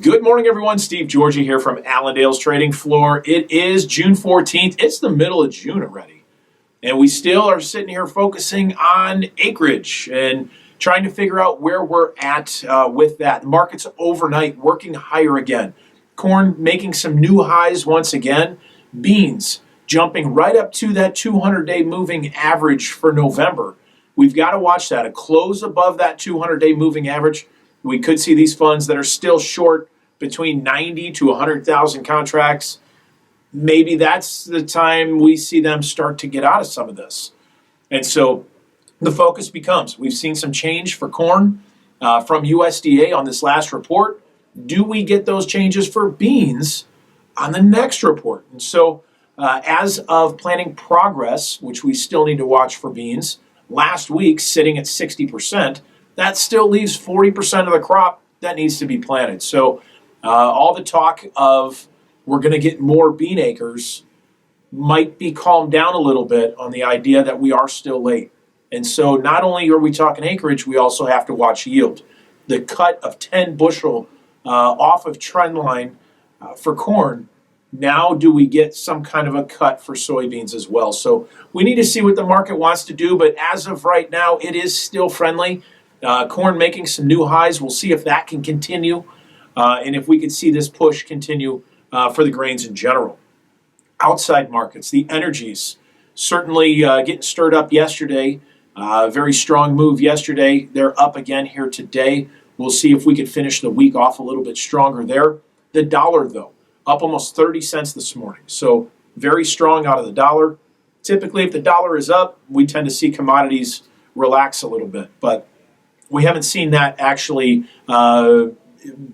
Good morning, everyone. Steve Georgie here from Allendale's Trading Floor. It is June 14th. It's the middle of June already. And we still are sitting here focusing on acreage and trying to figure out where we're at with that. The market's overnight working higher again. Corn making some new highs once again. Beans jumping right up to that 200-day moving average for November. We've got to watch that. A close above that 200-day moving average, we could see these funds that are still short between 90 to 100,000 contracts. Maybe that's the time we see them start to get out of some of this. And so the focus becomes, we've seen some change for corn from USDA on this last report. Do we get those changes for beans on the next report? And so as of planting progress, which we still need to watch for beans, last week sitting at 60%, that still leaves 40% of the crop that needs to be planted. So all the talk of we're going to get more bean acres might be calmed down a little bit on the idea that we are still late. And so not only are we talking acreage, we also have to watch yield. The cut of 10 bushel off of trend line for corn, now do we get some kind of a cut for soybeans as well? So we need to see what the market wants to do, but as of right now, it is still friendly. Corn making some new highs. We'll see if that can continue and if we can see this push continue for the grains in general. Outside markets, the energies, certainly getting stirred up yesterday. Very strong move yesterday. They're up again here today. We'll see if we can finish the week off a little bit stronger there. The dollar, though, up almost 30 cents this morning. So very strong out of the dollar. Typically, if the dollar is up, we tend to see commodities relax a little bit. But we haven't seen that actually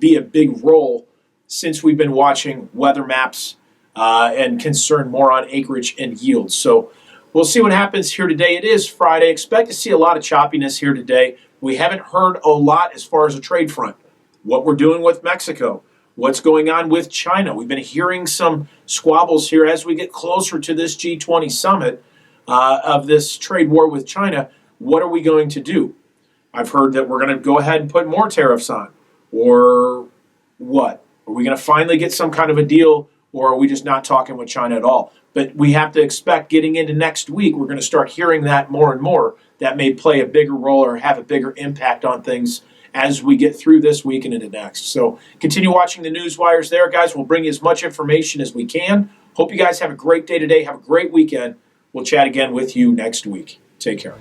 be a big role since we've been watching weather maps and concerned more on acreage and yields. So we'll see what happens here today. It is Friday. Expect to see a lot of choppiness here today. We haven't heard a lot as far as a trade front. What we're doing with Mexico, what's going on with China. We've been hearing some squabbles here as we get closer to this G20 summit of this trade war with China. What are we going to do? I've heard that we're going to go ahead and put more tariffs on. Or what? Are we going to finally get some kind of a deal, or are we just not talking with China at all? But we have to expect getting into next week, we're going to start hearing that more and more. That may play a bigger role or have a bigger impact on things as we get through this week and into next. So continue watching the news wires there, guys. We'll bring you as much information as we can. Hope you guys have a great day today. Have a great weekend. We'll chat again with you next week. Take care.